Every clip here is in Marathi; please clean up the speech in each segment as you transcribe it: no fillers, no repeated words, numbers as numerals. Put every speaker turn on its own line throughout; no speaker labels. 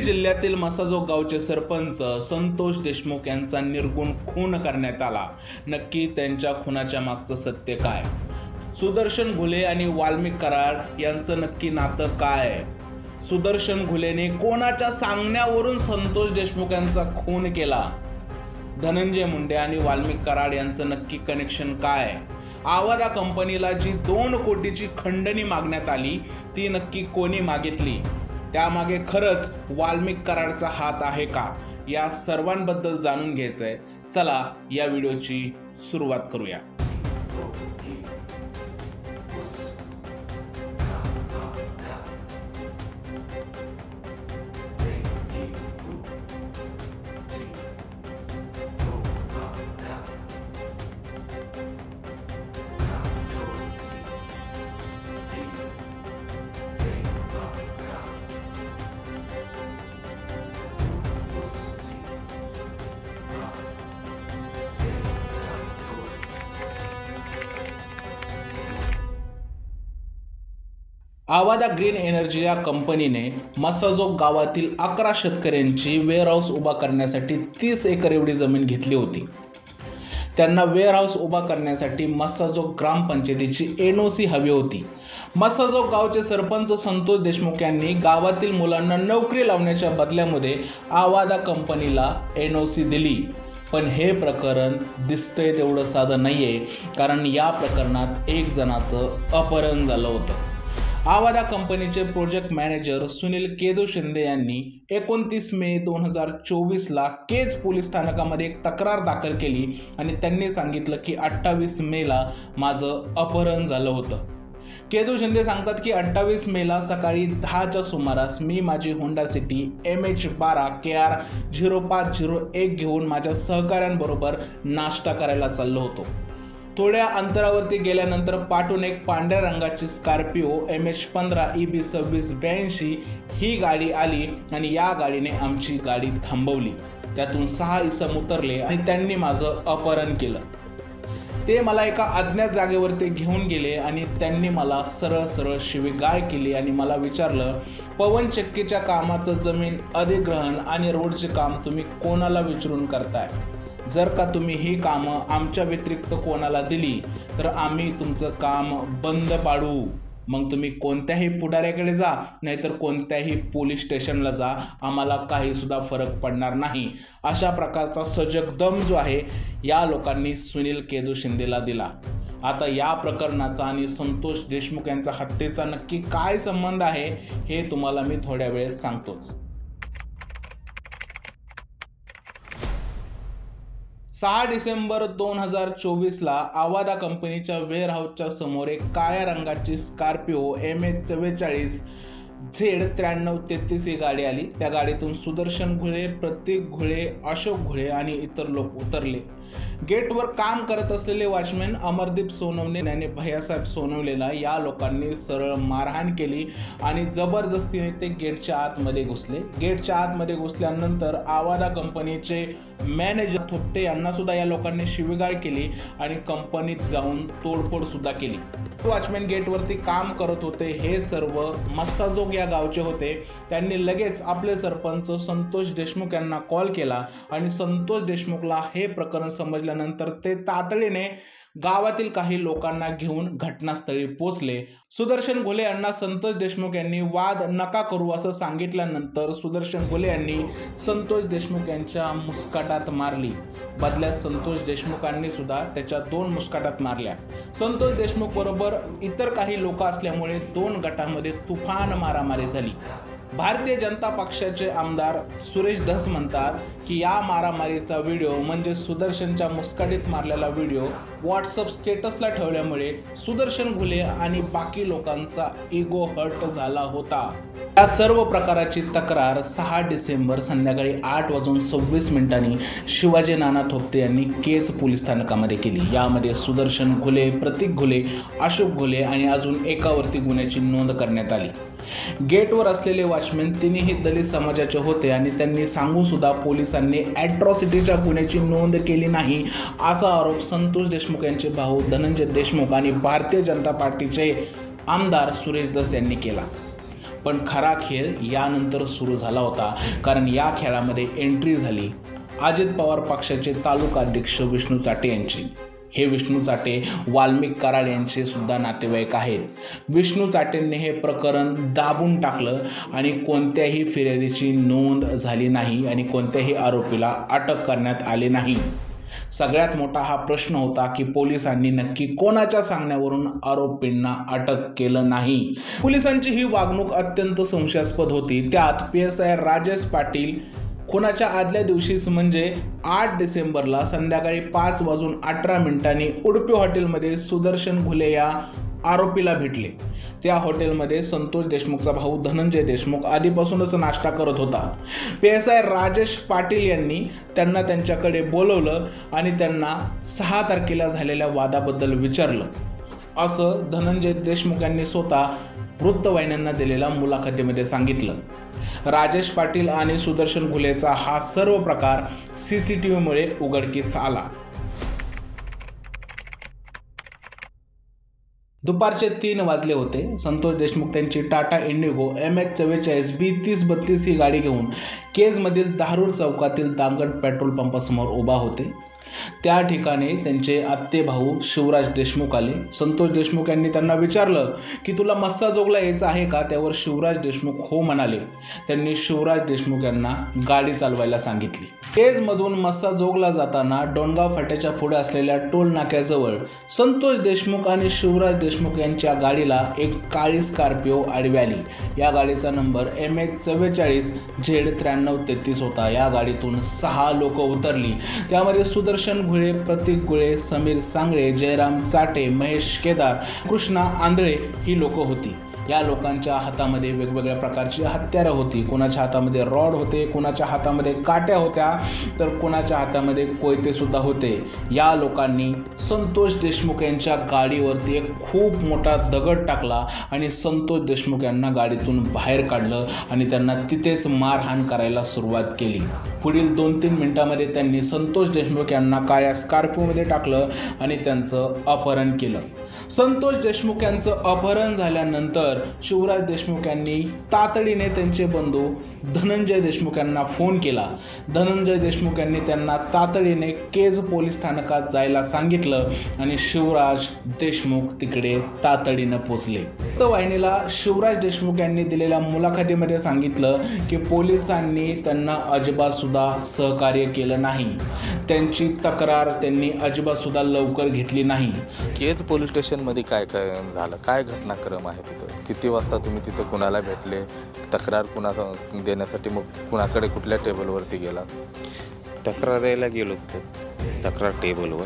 जिल्ह्यातील मसाजोग गावचे सरपंच संतोष देशमुख यांचा निर्गुण खून करण्यात आला। नक्की त्यांच्या खुनाच्या मागचं सत्य काय? सुदर्शन घुले आणि वाल्मिक कराड यांचं नक्की नातं काय? सुदर्शन घुलेने कोणाच्या सांगण्यावरून संतोष देशमुख यांचा खून केला? धनंजय मुंडे आणि वाल्मिक कराड यांचं नक्की कनेक्शन काय? आवादा कंपनीला जी 2 कोटीची खंडणी मागण्यात आली ती नक्की कोणी मागितली? त्यामागे खरंच वाल्मिक कराडचा हात आहे का? या सर्वांबद्दल जाणून घ्यायचंय। चला या व्हिडिओची सुरुवात करूया। आवादा ग्रीन एनर्जी या कंपनीने मसाजोग गावातील 11 शेतकऱ्यांची वेअरहाऊस उभा करण्यासाठी 30 एकर एवढी जमीन घेतली होती। त्यांना वेअरहाऊस उभा करण्यासाठी मसाजोग ग्रामपंचायतीची NOC हवी होती। मसाजोग गावचे सरपंच संतोष देशमुख यांनी गावातील मुलांना नोकरी लावण्याच्या बदल्यामध्ये आवादा कंपनीला NOC दिली। पण हे प्रकरण दिसतंय तेवढं साधं नाहीये, कारण या प्रकरणात एक जणाचं अपहरण झालं होतं। आवादा कंपनीचे प्रोजेक्ट मॅनेजर सुनील केदू शिंदे यांनी 29 मे 2024 ला केज पोलीस स्थानकामध्ये एक तक्रार दाखल केली आणि त्यांनी सांगितलं की 28 मे ला माझं अपहरण झालं होतं। केदू शिंदे सांगतात की 28 मे ला सकाळी 10च्या सुमारास मी माझी होंडा सिटी MH12 KR 0501 घेऊन माझ्या सहकाऱ्यांबरोबर नाश्ता करायला चाललो होतो। थोड्या अंतरावरती गेल्यानंतर पाठून एक पांढऱ्या रंगाची स्कॉर्पिओ MH15 EB 2682 ही गाडी आली आणि या गाडीने आमची गाडी थांबवली। त्यातून 6 इसम उतरले आणि त्यांनी माझं अपहरण केलं। ते मला एका अज्ञात जागेवरती घेऊन गेले आणि त्यांनी मला सरळ सरळ शिवीगाळ केली आणि मला विचारलं, पवनचक्कीच्या कामाचं जमीन अधिग्रहण आणि रोडचे काम तुम्ही कोणाला विचारून करताय? जर का तुम्ही ही कामं आमच्या व्यतिरिक्त कोणाला दिली तर आम्ही तुमचं काम बंद पाडू। मग तुम्ही कोणत्याही पुढाऱ्याकडे जा, नाहीतर कोणत्याही पोलीस स्टेशनला जा, आम्हाला काही सुद्धा फरक पडणार नाही। अशा प्रकारचा सजग दम जो आहे या लोकांनी सुनील केदू शिंदेला दिला। आता या प्रकरणाचा आणि संतोष देशमुख यांचा हत्येचा नक्की काय संबंध आहे हे तुम्हाला मी थोड्या वेळेत सांगतोच। 6 डिसेंबर 2024 ला आवादा कंपनीच्या वेअरहाऊसच्या समोर एक काळ्या रंगाची स्कॉर्पिओ MH44 Z9333 ही गाडी आली। त्या गाडीतून सुदर्शन घुले, प्रतीक घुले, अशोक घुले आणि इतर लोक उतरले। गेटवर काम करत असलेले वॉचमॅन अमरदीप सोनवणे आणि भैयासाहेब सोनवणेला या लोकांनी सरळ मारहाण केली आणि जबरदस्तीने ते गेटच्या आतमध्ये घुसले। गेटच्या आतमध्ये घुसल्यानंतर आवादा कंपनीचे मॅनेजर थोपटे यांना सुद्धा या लोकांनी शिवीगाळ केली आणि कंपनीत जाऊन तोडफोड सुद्धा केली। वॉचमॅन गेटवरती काम करत होते हे सर्व मसाजोग या गावचे होते। त्यांनी लगेच आपले सरपंच संतोष देशमुख यांना कॉल केला आणि संतोष देशमुखला हे प्रकरण समजल्यानंतर ते तातडीने गावातील काही लोकांना घेऊन घटनास्थळी पोहोचले। सुदर्शन घुले यांना संतोष देशमुख यांनी वाद नका करू असं सांगितल्यानंतर सुदर्शन घुले यांनी संतोष देशमुख यांच्या मुस्काटात मारली। बदल्यात संतोष देशमुखांनी सुद्धा त्याच्या 2 मुस्काटात मारल्या। संतोष देशमुख बरोबर इतर काही लोक असल्यामुळे 2 गटामध्ये तुफान मारामारी झाली। भारतीय जनता पक्षाचे आमदार सुरेश धस म्हणतात की या मारामारीचा व्हिडिओ म्हणजे सुदर्शनच्या मुस्काटीत मारलेला व्हिडिओ व्हॉट्सअप स्टेटसला ठेवल्यामुळे सुदर्शन घुले आणि बाकी लोकांचा इगो हर्ट झाला होता। या सर्व प्रकाराची तक्रार 6 डिसेंबर संध्याकाळी 8:26 शिवाजी नाना थोपटे यांनी केज पोलीस स्थानकामध्ये केली। यामध्ये सुदर्शन घुले, प्रतीक घुले, अशोक घुले आणि अजून एकावरती गुन्ह्याची नोंद करण्यात आली। गेटवर असलेले वॉचमॅन तिन्ही दलित समाजाचे होते आणि त्यांनी सांगून सुद्धा पोलिसांनी ॲट्रॉसिटीच्या गुन्ह्याची नोंद केली नाही असा आरोप संतोष देशमुख यांचे भाऊ धनंजय देशमुख आणि भारतीय जनता पार्टीचे आमदार सुरेश धस यांनी केला। पण खरा खेळ यानंतर सुरू झाला होता, कारण या खेळामध्ये एंट्री झाली अजित पवार पक्षाचे तालुका अध्यक्ष विष्णू चाटे यांची. हे विष्णू चाटे वाल्मिक कराड यांचे सुद्धा नातेवाईक आहेत. विष्णू चाटेंनी हे प्रकरण दाबून टाकलं आणि कोणत्याही फिर्यादीची नोंद झाली नाही आणि कोणत्याही आरोपीला अटक करण्यात आली नाही. सगळ्यात मोठा हा प्रश्न होता की पोलिसांनी नक्की कोणाच्या सांगण्यावरून आरोपींना अटक केलं नाही. पोलिसांची ही वागणूक अत्यंत संशयास्पद होती. त्यात PSI राजेश पाटील खुनाच्या आदल्या दिवशीच म्हणजे 8 डिसेंबरला संध्याकाळी 5:18 उडपी हॉटेलमध्ये सुदर्शन घुले या आरोपीला भेटले. त्या हॉटेलमध्ये संतोष देशमुखचा भाऊ धनंजय देशमुख आधीपासूनच नाश्ता करत होता. PSI राजेश पाटील यांनी त्यांना त्यांच्याकडे बोलवलं आणि त्यांना 6 तारखेला झालेल्या वादाबद्दल विचारलं, असं धनंजय देशमुख यांनी स्वतः वृत्तवाहिन्यांना दिलेल्या मुलाखतीमध्ये सांगितलं. राजेश पाटील आणि सुदर्शन घुलेचा हा सर्व प्रकार CCTVमुळे उघडकीस आला. दुपारचे 3 वाजले होते. संतोष देशमुख त्यांची टाटा इंडिगो MH44 B3032 ही गाडी घेऊन केजमधील धारूर चौकातील दांगट पेट्रोल पंपासमोर उभा होते. त्या ठिकाणी त्यांचे आत्ते भाऊ शिवराज देशमुख आले. संतोष देशमुख यांनी त्यांना विचारलं की तुला मस्साजोगला यायचं आहे का? त्यावर शिवराज देशमुख हो म्हणाले. त्यांनी शिवराज देशमुख यांना गाडी चालवायला सांगितली. केजमधून मस्साजोगला जाताना डोणगाव फाट्याच्या पुढे असलेल्या टोल नाक्याजवळ संतोष देशमुख आणि शिवराज देशमुख यांच्या गाडीला एक काळी स्कॉर्पिओ आडवी आली. या गाडीचा नंबर MH44 Z9333 होता. या गाडीतून 6 लोक उतरली. त्यामध्ये सुदर्शन घुळे, प्रतीक घुळे, समीर सांगळे, जयराम चाटे, महेश केदार, कृष्णा आंधळे ही लोक होती. या लोकांच्या हातामध्ये वेगवेगळ्या प्रकारची हत्यारं होती. कोणाच्या हातामध्ये रॉड होते, कोणाच्या हातामध्ये काट्या होत्या, तर कोणाच्या हातामध्ये कोयते सुद्धा होते. या लोकांनी संतोष देशमुख यांच्या गाडीवरती एक खूप मोठा दगड टाकला आणि संतोष देशमुख यांना गाडीतून बाहेर काढलं आणि त्यांना तिथेच मारहाण करायला सुरुवात केली. पुढील 2-3 मिनिटांमध्ये त्यांनी संतोष देशमुख यांना काळ्या स्कॉर्पिओमध्ये टाकलं आणि त्यांचं अपहरण केलं. संतोष देशमुख यांचं अपहरण झाल्यानंतर शिवराज देशमुख यांनी तातडीने त्यांचे बंधू धनंजय देशमुख यांना फोन केला. धनंजय देशमुख यांनी त्यांना तातडीने केज पोलीस स्थानकात जायला सांगितलं आणि शिवराज देशमुख तिकडे तातडीनं पोचले. वृत्तवाहिनीला शिवराज देशमुख यांनी दिलेल्या मुलाखतीमध्ये सांगितलं की पोलिसांनी त्यांना अजिबात सुद्धा सहकार्य केलं नाही. त्यांची तक्रार त्यांनी अजिबात सुद्धा लवकर घेतली नाही.
केज पोलीस स्टेशनमध्ये काय काय झालं, काय घटनाक्रम आहे तिथं, किती वाजता तुम्ही तिथं कुणाला भेटले, तक्रार कुणाला देण्यासाठी मग कुणाकडे कुठल्या टेबलवरती गेला?
तक्रार द्यायला गेलो तिथं तक्रार टेबलवर.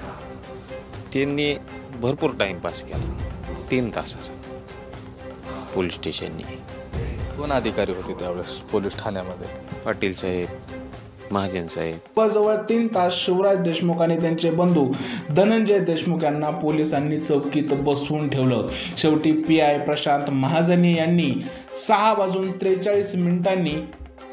त्यांनी भरपूर टाईमपास केला 3 तासाचा पोलीस स्टेशननी.
कोण अधिकारी होते त्यावेळेस पोलीस ठाण्यामध्ये?
पाटील साहेब, महाजन साहेब.
जवळ 3 तास शिवराज देशमुख आणि त्यांचे बंधू धनंजय देशमुख यांना पोलिसांनी चौकीत बसवून ठेवलं. शेवटी PI प्रशांत महाजनी यांनी 6:43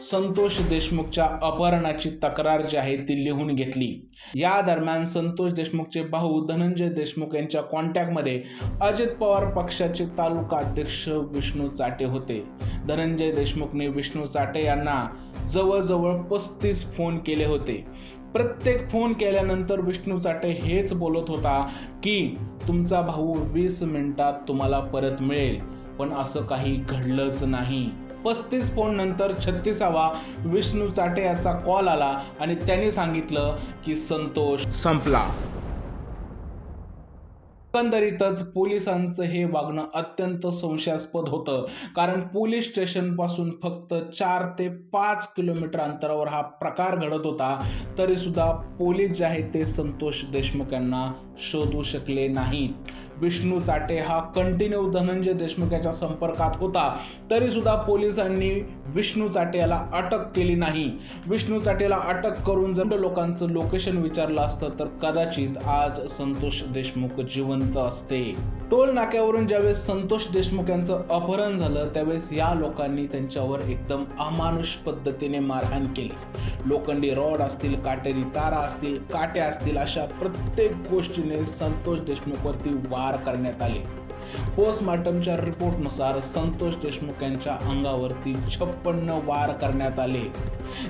संतोष देशमुखच्या अपहरणाची तक्रार जी आहे ती लिहून घेतली. या दरम्यान संतोष देशमुखचे भाऊ धनंजय देशमुख यांच्या कॉन्टॅक्टमध्ये अजित पवार पक्षाचे तालुका अध्यक्ष विष्णू चाटे होते. धनंजय देशमुखने विष्णू चाटे यांना जवळजवळ 35 फोन केले होते. प्रत्येक फोन केल्यानंतर विष्णू चाटे हेच बोलत होता की तुमचा भाऊ 20 मिनिटात तुम्हाला परत मिळेल, पण असं काही घडलंच नाही. 35 फोन नंतर 36वा विष्णू चाटे याचा कॉल आला आणि त्यांनी सांगितलं की संतोष संपला. एकंदरीतच पोलिसांचं हे वागणं अत्यंत संशयास्पद होतं, कारण पोलीस स्टेशनपासून फक्त 4 ते 5 किलोमीटर अंतरावर हा प्रकार घडत होता. तरी सुद्धा पोलीस जे आहेत ते संतोष देशमुख यांना शोधू शकले नाहीत. विष्णू चाटे हा कंटिन्यू धनंजय देशमुख याच्या संपर्कात होता, तरी सुद्धा पोलिसांनी विष्णू चाटे याला अटक केली नाही. विष्णू चाटेला अटक करून जर लोकांचं लोकेशन विचारलं असतं तर कदाचित आज संतोष देशमुख जिवंत असते. टोल नाक्यावरून ज्यावेळेस संतोष देशमुख यांचं अपहरण झालं त्यावेळेस या लोकांनी त्यांच्यावर एकदम अमानुष पद्धतीने मारहाण केली. लोखंडी रॉड असतील, काटेरी तारा असतील, काट्या असतील, अशा प्रत्येक गोष्टीने संतोष देशमुखवरती वार करण्यात आले. पोस्टमॉर्टमच्या रिपोर्टनुसार संतोष देशमुख यांच्या अंगावरती 56 वार करण्यात आले.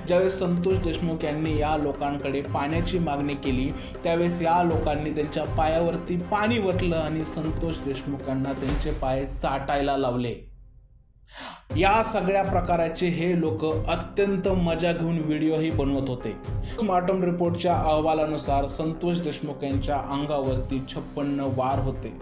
ज्यावेळेस संतोष देशमुख यांनी या लोकांकडे पाण्याची मागणी केली त्यावेळेस या लोकांनी त्यांच्या पायावरती पाणी वतलं आणि संतोष देशमुख यांना त्यांचे पाय चाटायला लावले. या सगळ्या प्रकाराचे हे लोक अत्यंत मजा घेऊन व्हिडिओही बनवत होते. पोस्टमॉर्टम रिपोर्टच्या अहवालानुसार संतोष देशमुख यांच्या अंगावरती 56 वार होते.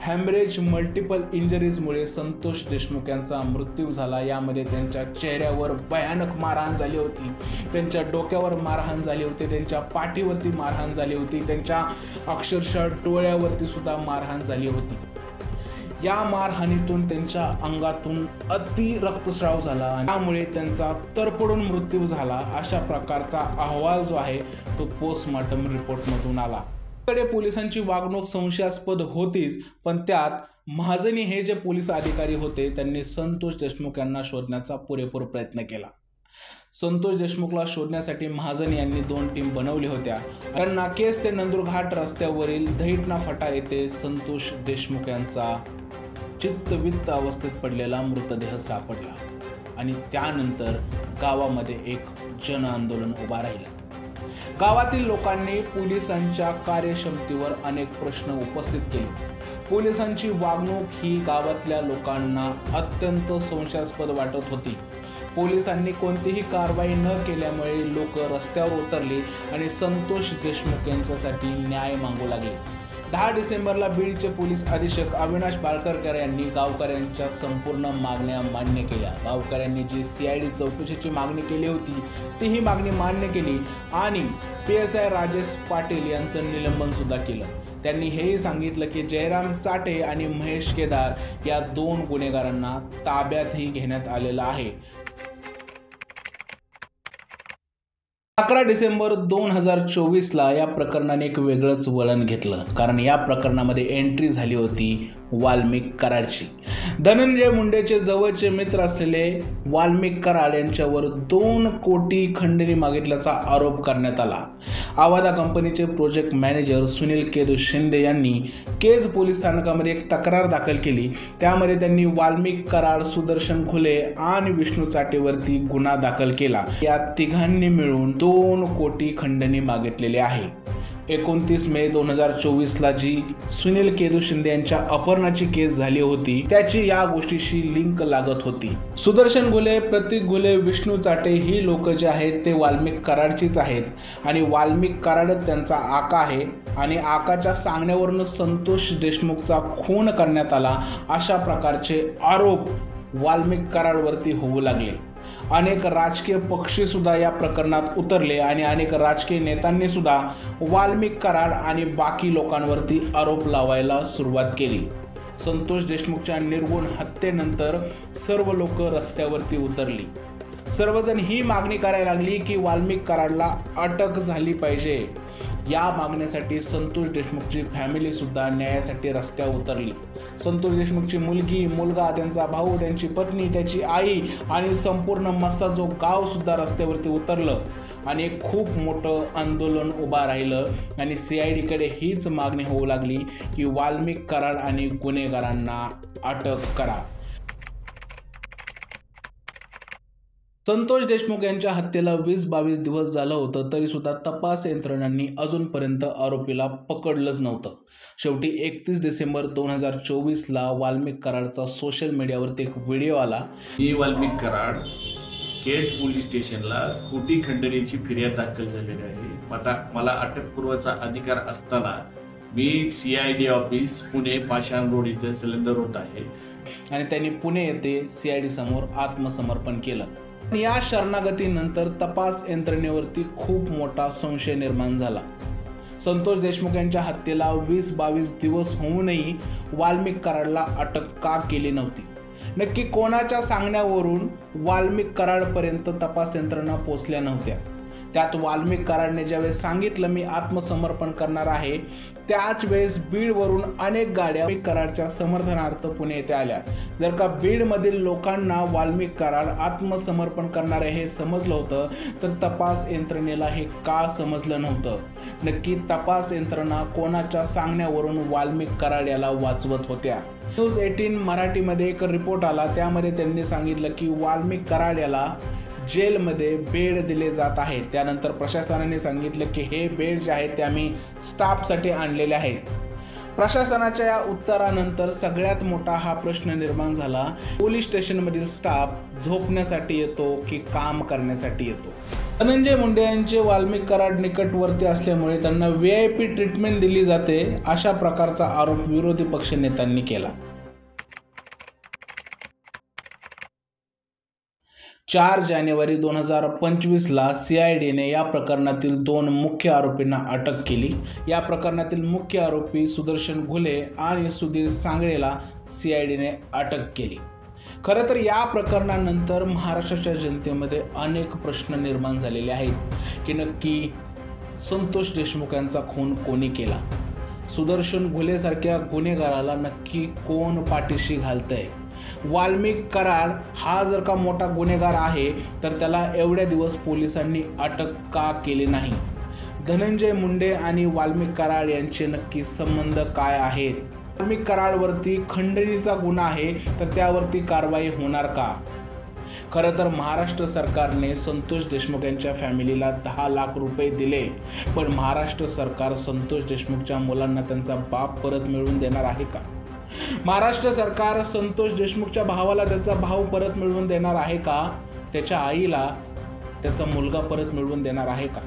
हॅमरेज मल्टिपल इंजरीजमुळे संतोष देशमुख यांचा मृत्यू झाला. यामध्ये त्यांच्या चेहऱ्यावर भयानक मारहाण झाली होती, त्यांच्या डोक्यावर मारहाण झाली होती, त्यांच्या पाठीवरती मारहाण झाली होती, त्यांच्या अक्षरशः डोळ्यावरती सुद्धा मारहाण झाली होती. या मारहाणीतून त्यांच्या अंगातून अति रक्तस्राव झाला, त्यामुळे त्यांचा तरपडून मृत्यू झाला. अशा प्रकारचा अहवाल जो आहे तो पोस्टमॉर्टम रिपोर्टमधून आला. पोलिसांची वागणूक संशयास्पद होतीच, पण त्यात महाजनी हे जे पोलीस अधिकारी होते त्यांनी संतोष देशमुख यांना शोधण्याचा पुरेपूर प्रयत्न केला. संतोष देशमुखला शोधण्यासाठी महाजन यांनी 2 टीम बनवल्या होत्या. कारण नाकेस ते नंदुरघाट रस्त्यावरील दहिटना फटा येथे संतोष देशमुख यांचा चित्तवित्त अवस्थेत पडलेला मृतदेह सापडला आणि त्यानंतर गावामध्ये एक जन आंदोलन उभा राहिलं. गावातील लोकांनी पोलिसांच्या कार्यक्षमतेवर अनेक प्रश्न उपस्थित केले. पोलिसांची वागणूक ही गावातल्या लोकांना अत्यंत संशयास्पद वाटत होती. पोलिसांनी कोणतीही कारवाई न केल्यामुळे लोक रस्त्यावर उतरले आणि संतोष देशमुख यांच्यासाठी न्याय मागू लागले. 10 डिसेंबरला बीडचे पोलीस अधीक्षक अविनाश बाळकरकर यांनी गावकऱ्यांच्या संपूर्ण मागण्या मान्य केल्या. गावकऱ्यांनी जी CID चौकशीची मागणी केली होती तीही मागणी मान्य केली आणि PSI राजेश पाटील यांचं निलंबन सुद्धा केलं. त्यांनी हेही सांगितलं की जयराम चाटे आणि महेश केदार या 2 गुन्हेगारांना ताब्यातही घेण्यात आलेलं आहे. 11 डिसेंबर 2024ला या प्रकरणाने एक वेगळंच वळण घेतलं, कारण या प्रकरणामध्ये एंट्री झाली होती वाल्मिक कराडची. धनंजय मुंडेचे जवळचे मित्र असलेले वाल्मिक कराड यांच्यावर 2 कोटी खंडणी मागितल्याचा आरोप करण्यात आला. आवादा कंपनीचे प्रोजेक्ट मॅनेजर सुनील केदू शिंदे यांनी केज पोलीस स्थानकामध्ये एक तक्रार दाखल केली. त्यामध्ये त्यांनी वाल्मिक कराड, सुदर्शन खुले आणि विष्णू चाटेवरती गुन्हा दाखल केला. या तिघांनी मिळून 2 कोटी खंडणी मागितलेली आहे. 29 मे 2024ला जी सुनील केदू शिंदे यांच्या अपहरणाची केस झाली होती त्याची या गोष्टीशी लिंक लागत होती. सुदर्शन घुले, प्रतीक घुले, विष्णू चाटे ही लोक जे आहेत ते वाल्मिक कराडचीच आहेत आणि वाल्मिक कराडच त्यांचा आका आहे आणि आकाच्या सांगण्यावरून संतोष देशमुखचा खून करण्यात आला अशा प्रकारचे आरोप वाल्मिक कराडवरती होऊ लागले. अनेक राजकीय पक्षी सुद्धा या प्रकरणात उतरले आणि अनेक राजकीय नेत्यांनी सुद्धा वाल्मिक कराड आणि बाकी लोकांवरती आरोप लावायला सुरुवात केली. संतोष देशमुखच्या निर्गुण हत्येनंतर सर्व लोक रस्त्यावरती उतरली. सर्वजण ही मागणी करायला लागली की वाल्मिक कराडला अटक झाली पाहिजे. या मागण्यासाठी संतोष देशमुखची फॅमिली सुद्धा न्यायासाठी रस्त्यावर उतरली. संतोष देशमुखची मुलगी, मुलगा, त्यांचा भाऊ, त्यांची पत्नी, त्याची आई आणि संपूर्ण मस्साजोग गाव सुद्धा रस्त्यावरती उतरलं आणि एक खूप मोठं आंदोलन उभा राहिलं आणि CIDकडे हीच मागणी होऊ लागली की वाल्मिक कराड आणि गुन्हेगारांना अटक करा. संतोष देशमुख यांच्या हत्येला 20-22 दिवस झालं होतं तरी सुद्धा तपास यंत्रणांनी अजूनपर्यंत आरोपीला पकडलंच नव्हतं. शेवटी 31 डिसेंबर 2024ला वाल्मिक कराडचा सोशल मीडियावरती एक व्हिडिओ आला.
मी वाल्मिक कराड केज पोलीस स्टेशनला खोटी खंडणीची फिर्याद दाखल झालेली आहे. आता मला अटकपूर्वचा अधिकार असताना मी CID ऑफिस पुणे पाषाण रोड इथे सिलेंडर होत आहे
आणि त्यांनी पुणे येथे CID समोर आत्मसमर्पण केलं. या शरणागतीनंतर तपास यंत्रणेवरती खूप मोठा संशय निर्माण झाला. संतोष देशमुख यांच्या हत्येला 20-22 दिवस होऊनही वाल्मिक कराडला अटक का केली नव्हती? नक्की कोणाच्या सांगण्यावरून वाल्मिक कराडपर्यंत तपास यंत्रणा पोहोचल्या नव्हत्या? त्यात वाल्मिक कराडने ज्यावेळेस सांगितलं मी आत्मसमर्पण करणार आहे, त्याच वेळेस बीडवरून अनेक गाड्या वाल्मिक कराडच्या समर्थनार्थ पुणे येथे आल्या. जर का बीडमधील लोकांना वाल्मिक कराड आत्मसमर्पण करणार आहे हे समजलं होतं, तर तपास यंत्रणेला हे का समजलं नव्हतं? नक्की तपास यंत्रणा कोणाच्या सांगण्यावरून वाल्मिक कराड याला वाचवत होत्या? न्यूज 18 मराठीमध्ये एक रिपोर्ट आला, त्यामध्ये त्यांनी सांगितलं की वाल्मिक कराड याला जेलमध्ये बेड दिले जात आहेत. त्यानंतर प्रशासनाने सांगितलं की हे बेड जे आहेत ते आम्ही स्टाफसाठी आणलेले आहेत. प्रशासनाच्या या उत्तरानंतर सगळ्यात मोठा हा प्रश्न निर्माण झाला, पोलीस स्टेशनमधील स्टाफ झोपण्यासाठी येतो की काम करण्यासाठी येतो? धनंजय मुंडे यांचे वाल्मिक कराड निकटवर्ती असल्यामुळे त्यांना VIP ट्रीटमेंट दिली जाते, अशा प्रकारचा आरोप विरोधी पक्षनेत्यांनी केला. 4 जानेवारी 2025ला CIDने या प्रकरणातील 2 मुख्य आरोपींना अटक केली. या प्रकरणातील मुख्य आरोपी सुदर्शन घुले आणि सुधीर सांगळेला CIDने अटक केली. खरं तर या प्रकरणानंतर महाराष्ट्राच्या जनतेमध्ये अनेक प्रश्न निर्माण झालेले आहेत की नक्की संतोष देशमुख यांचा खून कोणी केला? सुदर्शन घुलेसारख्या गुन्हेगाराला नक्की कोण पाठीशी घालतंय? वाल्मिक कराड हा जर का मोठा गुन्हेगार आहे तर त्याला एवढ्या दिवस पोलिसांनी अटक का केली नाही? धनंजय मुंडे आणि वाल्मिक कराड यांचे नक्की संबंध काय आहेत? वाल्मिक कराडवरती खंडणीचा गुन्हा आहे तर त्यावरती कारवाई होणार का? खरं तर महाराष्ट्र सरकारने संतोष देशमुख यांच्या फॅमिलीला 10 लाख रुपये दिले, पण महाराष्ट्र सरकार संतोष देशमुखच्या मुलांना त्यांचा बाप परत मिळवून देणार आहे का? महाराष्ट्र सरकार संतोष देशमुखच्या भावाला त्याचा भाऊ परत मिळवून देणार आहे का? त्याच्या आईला त्याचा मुलगा परत मिळवून देणार आहे का?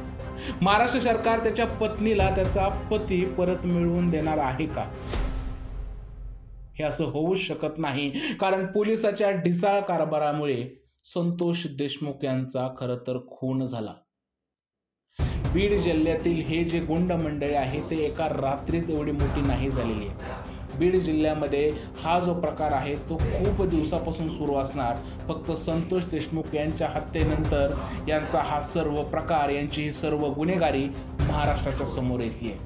महाराष्ट्र सरकार त्याच्या पत्नीला त्याचा पती परत मिळवून देणार आहे का? हे असं होऊच शकत नाही, कारण पोलिसाच्या ढिसाळ कारभारामुळे संतोष देशमुख यांचा खरं तर खून झाला. बीड जिल्ह्यातील हे जे गुंड मंडळी आहे ते एका रात्रीत एवढी मोठी नाही झालेली आहे. बीड जिल्ह्यामध्ये हा जो प्रकार आहे तो खूप दिवसापासून सुरू असणार. फक्त संतोष देशमुख यांच्या हत्येनंतर यांचा हा सर्व प्रकार, यांची ही सर्व गुन्हेगारी महाराष्ट्राच्या समोर येते.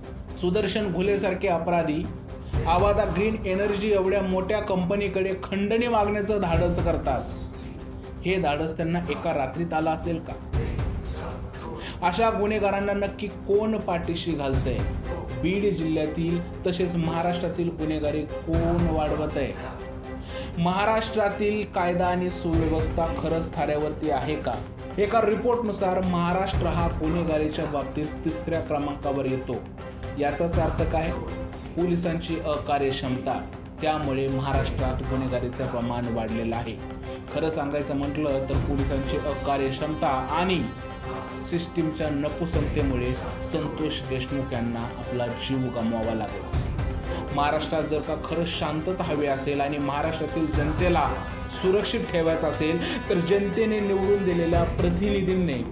सुदर्शन घुलेसारखे अपराधी आवादा ग्रीन एनर्जी एवढ्या मोठ्या कंपनीकडे खंडणी मागण्याचं धाडस करतात. हे धाडस त्यांना एका रात्रीत आलं असेल का? अशा गुन्हेगारांना नक्की कोण पाठीशी घालतंय? बीड जिल्ह्यातील तसेच महाराष्ट्रातील गुन्हेगारी कोण वाढवत आहे? महाराष्ट्रातील कायदा आणि सुव्यवस्था खरंच थाऱ्यावरती आहे का? एका रिपोर्टनुसार महाराष्ट्र हा गुन्हेगारीच्या बाबतीत 3ऱ्या क्रमांकावर येतो. याचाच अर्थ काय? पोलिसांची अकार्यक्षमता. त्यामुळे महाराष्ट्रात गुन्हेगारीचं प्रमाण वाढलेलं आहे. खरं सांगायचं म्हटलं तर पोलिसांची अकार्यक्षमता आणि सिस्टीमच्या नपुसंकतेमुळे संतोष देशमुख यांना आपला जीव गमवावा लागला. महाराष्ट्रात जर का खरंच शांतता हवी असेल आणि महाराष्ट्रातील जनतेला सुरक्षित ठेवायचं असेल तर जनतेने निवडून दिलेल्या प्रतिनिधींनी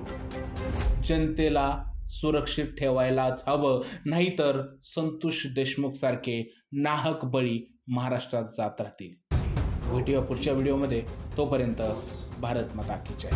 जनतेला सुरक्षित ठेवायलाच हवं, नाहीतर संतोष देशमुख सारखे नाहक बळी महाराष्ट्रात जात राहतील. भेटूया पुढच्या व्हिडिओमध्ये. तोपर्यंत भारत माता की जय.